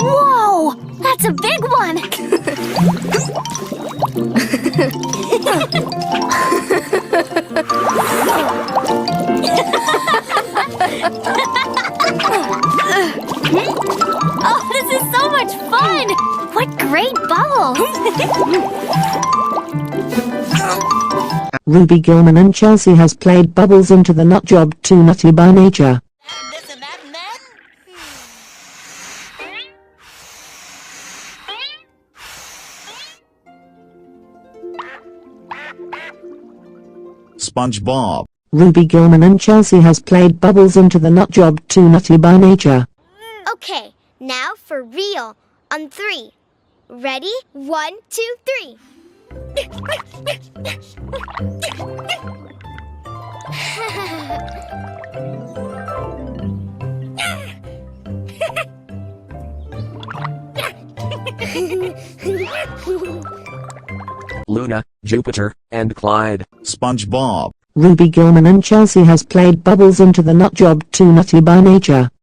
Whoa! That's a big one! Oh, this is so much fun! What great bubbles! Ruby Gilman and Chelsea has played Bubbles into the nut job too nutty by nature. SpongeBob. Ruby Gilman and Chelsea has played Bubbles into the nut job too nutty by nature. Okay, now for real. On 3. Ready? 1, 2, 3. Luna, Jupiter, and Clyde. SpongeBob. Ruby Gilman and Chelsea has played Bubbles into the nut job too nutty by nature.